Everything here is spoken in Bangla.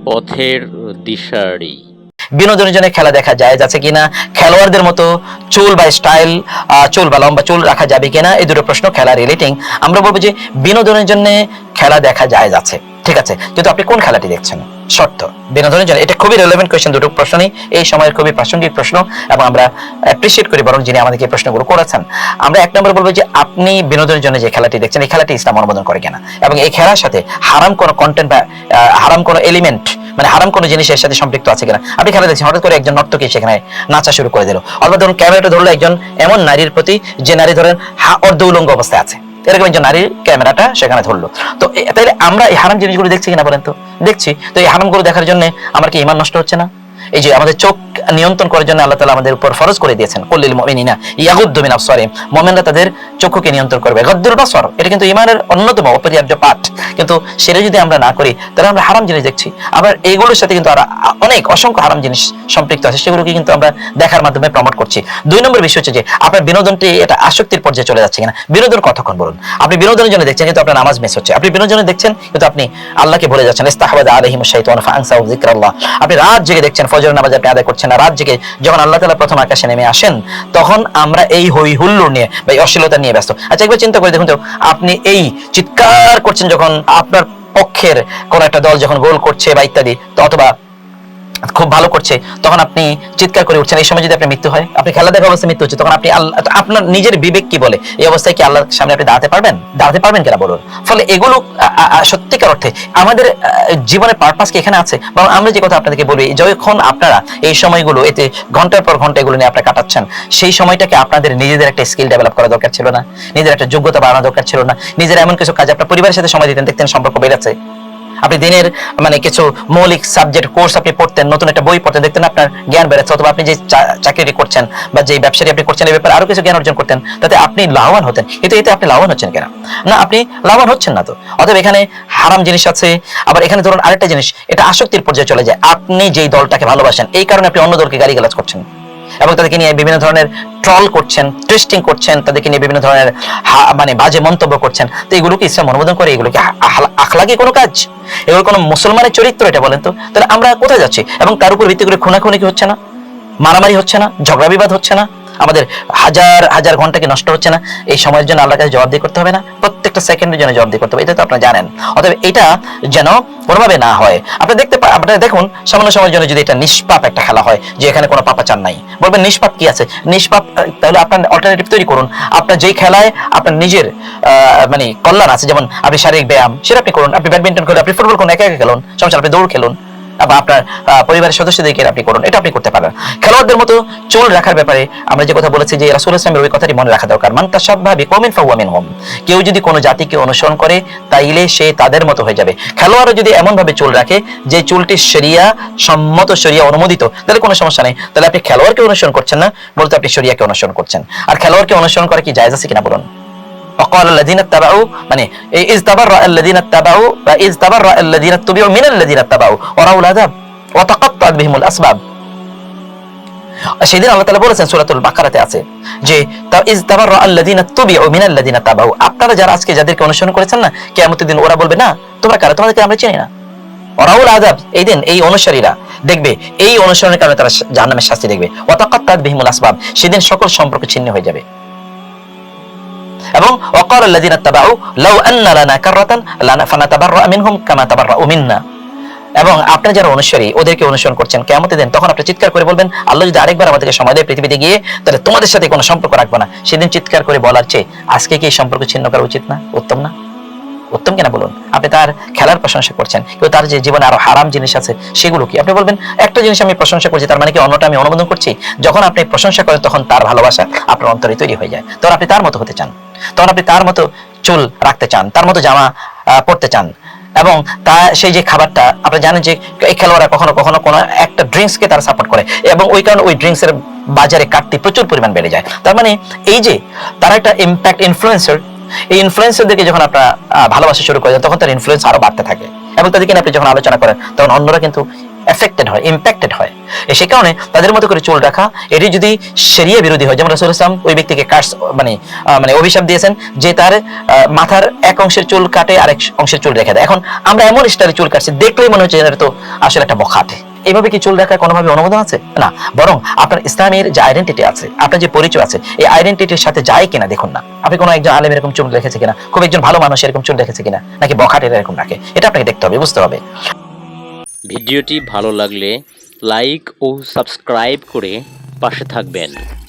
পথের দিশারি। বিনোদনের জন্য খেলা দেখা যায় যাচ্ছে কিনা, খেলোয়াড়দের মতো চুল বা স্টাইল, চুল বা লম্বা চুল রাখা যাবে কিনা, এই দুটো প্রশ্ন খেলা রিলেটিং। আমরা বলবো যে বিনোদনের জন্য খেলা দেখা যায় যাচ্ছে, ঠিক আছে, কিন্তু আপনি কোন খেলাটি দেখছেন? শর্ত বিনোদনের জন্য। এটা খুবই রেলেভেন্ট কোয়েশ্চেন, দুটো প্রশ্নই এই সময়ের খুবই প্রাসঙ্গিক প্রশ্ন এবং আমরা অ্যাপ্রিশিয়েট করি বরং যিনি আমাদেরকে এই প্রশ্নগুলো করেছেন। আমরা এক নম্বর বলবো যে আপনি বিনোদনের জন্য যে খেলাটি দেখছেন এই খেলাটি ইসলাম অনুমোদন করে কিনা, এবং এই খেলার সাথে হারাম কোনো কন্টেন্ট বা হারাম কোনো এলিমেন্ট, মানে হারাম কোনো জিনিসের সাথে সম্পৃক্ত আছে কিনা। আপনি খেলা দেখছেন, হঠাৎ করে একজন নর্তকী সেখানে নাচা শুরু করে দিল, অথবা ধরুন ক্যামেরাটা ধরলো একজন এমন নারীর প্রতি যে নারী ধরেন অর্ধ উলঙ্গ অবস্থায় আছে, এরকম একজন নারীর ক্যামেরাটা সেখানে ধরলো। তো তাইলে আমরা এই হারাম জিনিসগুলো দেখছি কিনা বলেন তো? দেখছি। তো এই হারামগুলো দেখার জন্য আমার কি ঈমান নষ্ট হচ্ছে না? এই যে আমাদের চোখ নিয়ন্ত্রণ করার জন্য আল্লাহ তাআলা আমাদের উপর ফরজ করে দিয়েছেন, কুল্লিল মুমিনিনা ইয়াগুদ্দু মিন আবসারিহিম, মুমিনরা তাদের চক্ষুকে নিয়ন্ত্রণ করবে। গদ্দুল বাসর, এটা কিন্তু ঈমানের অন্যতম অপরিহার্য পাঠ, কিন্তু সেটা যদি আমরা না করি তাহলে আমরা হারাম জিনিস দেখছি। আবার এইগুলোর সাথে কিন্তু অনেক অসংখ্য হারাম জিনিস সম্পৃক্ত আছে, সেগুলোকে কিন্তু আমরা দেখার মাধ্যমে প্রমোট করছি। দুই নম্বর বিষয় হচ্ছে যে আপনার বিনোদনটি এটা আসক্তির পর্যায়ে চলে যাচ্ছে কিনা। বিনোদন কতক্ষণ বলুন? আপনি বিনোদনের জন্য দেখছেন কিন্তু আপনার নামাজ মিস হচ্ছে, আপনি বিনোদনের দেখছেন কিন্তু আপনি আল্লাহকে ভুলে যাচ্ছেন। ইস্তাহওয়াযা আলাইহিমুশ শাইতানু ফাআনসাহু যিকরাল্লাহ, আপনি রাত জেগে দেখছেন, ফজরের নামাজ আপনি আদায় করছেন না, রাত জেগে যখন আল্লাহ তাআলা প্রথম আকাশে নেমে আসেন তখন আমরা এই হই হুল্লোড় নিয়ে বা অশ্লীলতা নিয়ে ব্যস্ত। আচ্ছা একবার চিন্তা করে দেখুন তো, আপনি এই চিৎকার করছেন যখন আপনার পক্ষের কোন একটা দল যখন গোল করছে বা ইত্যাদি, তো অথবা খুব ভালো করছে, তখন আপনি চিৎকার করে উঠছেন। এই সময় যদি আপনার মৃত্যু হয়, আপনি খেলা দেখা অবস্থায় মৃত্যু হচ্ছে, তখন আপনি আপনার নিজের বিবেক কি বলে? এই অবস্থায় কি আল্লাহর সামনে আপনি দাঁড়াতে পারবেন? দাঁড়াতে পারবেন কিনা বলুন? ফলে এগুলো সত্যিকার অর্থে আমাদের জীবনের পারপাস কি এখানে আছে? বরং আমরা যে কথা আপনাদেরকে বলি, যখন আপনারা এই সময়গুলো এতে ঘন্টার পর ঘন্টা এগুলো নিয়ে আপনারা কাটাচ্ছেন, সেই সময়টাকে আপনাদের নিজেদের একটা স্কিল ডেভেলপ করা দরকার ছিল না? নিজের একটা যোগ্যতা বাড়ানো দরকার ছিল না? নিজের এমন কিছু কাজ আপনার পরিবারের সাথে সময় দিতেন, দেখতেন সম্পর্ক বেড়েছে। আপনি দিনের মানে কিছু মৌলিক সাবজেক্ট কোর্স আপনি পড়তেন, নতুন একটা বই পড়তেন, দেখতেন আপনার জ্ঞান বেড়েছে। অথবা আপনি যে চাকরি করছেন বা যে ব্যবসাটি আপনি করছেন এই ব্যাপারে আরো কিছু জ্ঞান অর্জন করতেন, তাতে আপনি লাভবান হতেন। কিন্তু এতে আপনি লাভবান হচ্ছেন কেন? না, আপনি লাভবান হচ্ছেন না। তো অতএব এখানে হারাম জিনিস আছে। আবার এখানে ধরুন আরেকটা জিনিস, এটা আসক্তির পর্যায়ে চলে যায়। আপনি যেই দলটাকে ভালোবাসেন এই কারণে আপনি অন্য দলকে গালিগালাজ করছেন এবং তাদেরকে নিয়ে বিভিন্ন ধরনের ট্রল করছেন, টেস্টিং করছেন, তাদেরকে নিয়ে বিভিন্ন ধরনের মানে বাজে মন্তব্য করছেন। তো এগুলোকে ইসলাম অনুমোদন করে? এগুলোকে আখলাকি কোনো কাজ? এগুলো কোনো মুসলমানের চরিত্র এটা বলেন তো? তাহলে আমরা কোথায় যাচ্ছি? এবং তার উপর ভিত্তি করে খুনাখুনি কি হচ্ছে না? মারামারি হচ্ছে না? ঝগড়া বিবাদ হচ্ছে না? আমাদের হাজার হাজার ঘন্টা কি নষ্ট হচ্ছে না? এই সময়ের জন্য আল্লাহর কাছে জবাবদিহি করতে হবে না? প্রত্যেকটা সেকেন্ডের জন্য জবাবদিহি করতে হবে, এটা তো আপনারা জানেন। অতএব এটা যেন কোনোভাবে না হয়। আপনারা দেখুন, সামান্য সময়ের জন্য যদি এটা নিষ্পাপ একটা খেলা হয়, যে এখানে কোনো পাপাচার নাই, বলবেন নিষ্পাপ কি আছে? নিষ্পাপ, তাহলে আপনার অল্টারনেটিভ তৈরি করুন। আপনার যেই খেলায় আপনার নিজের মানে কল্যাণ আছে, যেমন আপনি শারীরিক ব্যায়াম সেটা আপনি করুন, আপনি ব্যাডমিন্টন করুন, আপনি ফুটবল করুন, একা একা খেলুন, সমস্যা, আপনি দৌড় খেলুন, বা আপনার পরিবারের সদস্যদেরকে আপনি করুন, এটা আপনি করতে পারেন। খেলোয়াড়দের মতো চুল রাখার ব্যাপারে আমরা যে কথা বলেছি, যে রাসূল ইসলামের ওই কথাটি মনে রাখা দরকার, মান তাশাব্বাহা বিকওমিন ফাহুয়া মিনহুম, কেউ যদি কোনো জাতিকে অনুসরণ করে তাইলে সে তাদের মতো হয়ে যাবে। খেলোয়াড়ও যদি এমন ভাবে চুল রাখে যে চুলটি শরিয়া সম্মত, শরিয়া অনুমোদিত, তাহলে কোনো সমস্যা নেই। তাহলে আপনি খেলোয়াড়কে অনুসরণ করছেন না, বলতে আপনি শরিয়াকে অনুসরণ করছেন। আর খেলোয়াড়কে অনুসরণ করা কি জায়েজ আছে কিনা বলুন? وقال الذين اتبعوا মানে إذ تبرأ الذين اتبعوا وإذ تبرأ الذين اتبعوا من الذين اتبعوا ورأوا العذاب وتقطعت بهم الأسباب। সেদিন আল্লাহ তাআলা বলেছেন, সূরাতুল বাকারাতে আছে যে ইজ তাবাররা আল্লাযিনা তুবিউ মিনাল লাযিনা তাবাউ, আপনারা যারা আজকে যাদেরকে অনুসরণ করেছেন না, কিয়ামতের দিন ওরা বলবে না তোমরা কারা, তোমাদেরকে আমরা চিনি না। ওরাউল আযাব, এই দিন এই অনুসারীরা দেখবে এই অনুসরণের কারণে তারা জাহান্নামের শাস্তি দেখবে। ওয়া তাকাত্তাত বিহিমুল আসবাব, সেদিন সকল সম্পর্ক ছিন্ন হয়ে যাবে। এবং ওয়াকাল আল্লাযিনা তাবাউ লাউ আন্না লানা কাররাতান ফানাতাবাররা মিনহুম কামা তাবাররাউ মিন্না, এবং আপনারা যারা অনুসারী ওদেরকে অনুসরণ করছেন, কিয়ামতের দিন তখন আপনি চিৎকার করে বলবেন, আল্লাহ যদি আরেকবার আমাদেরকে সময় দেয় পৃথিবীতে গিয়ে, তাহলে তোমাদের সাথে কোনো সম্পর্ক রাখবো না। সেদিন চিৎকার করে বলার চেয়ে আজকে কি এই সম্পর্ক ছিন্ন করা উচিত না? উত্তম না? উত্তম কিনা বলুন? আপনি তার খেলার প্রশংসা করছেন, কিন্তু তার যে জীবনে আরো হারাম জিনিস আছে সেগুলো কি? আপনি বলবেন একটা জিনিস আমি প্রশংসা করছি, তার মানে কি অন্যটা আমি অনুমোদন করছি? যখন আপনি প্রশংসা করেন তখন তার ভালোবাসা আপনার অন্তরে তৈরি হয়ে যায়, তখন আপনি তার মতো হতে চান, তখন আপনি তার মতো চুল রাখতে চান, তার মতো জামা পরতে চান। এবং তা সেই যে খাবারটা আপনি জানেন যে এই খেলোয়াড়রা কখনো কখনো কোনো একটা ড্রিঙ্কসকে তারা সাপোর্ট করে, এবং ওই কারণে ওই ড্রিঙ্কসের বাজারে কাটতি প্রচুর পরিমাণ বেড়ে যায়। তার মানে এই যে তারা একটা ইম্প্যাক্ট ইনফ্লুয়েন্সার, এই ইনফ্লুয়েন্সারদেরকে যখন আপনারা ভালোবাসা শুরু করে দেন, তখন তার ইনফ্লুয়েন্স আরো বাড়তে থাকে, এবং তাদেরকে আপনি যখন আলোচনা করেন তখন অন্যরা কিন্তু এফেক্টেড হয়, ইম্প্যাক্টেড হয়। সে কারণে তাদের মতো করে চুল রাখা এটি যদি শরিয়া বিরোধী হয়, যেমন রাসূল ইসলাম ওই ব্যক্তিকে কার্স মানে অভিশাপ দিয়েছেন যে তার মাথার এক অংশের চুল কাটে আরেক অংশের চুল রেখে দেয়। এখন আমরা এমন স্টাইলে চুল কাটছি, দেখলেই মনে হচ্ছে এটা তো আসলে একটা বখাটে। এইভাবে কি চুল রাখার কোনোভাবে অনুমোদন আছে? না, বরং আপনার ইসলামের যে আইডেন্টিটি আছে, আপনার যে পরিচয় আছে, এই আইডেন্টিটির সাথে যায় কিনা দেখুন না। আপনি কোনো একজন আলেম এরকম চুল রেখেছে কিনা, খুব একজন ভালো মানুষ এরকম চুল রেখেছে কিনা, নাকি বখাটের এরকম রাখে, এটা আপনাকে দেখতে হবে, বুঝতে হবে। ভিডিওটি ভালো লাগলে লাইক ও সাবস্ক্রাইব করে পাশে থাকবেন।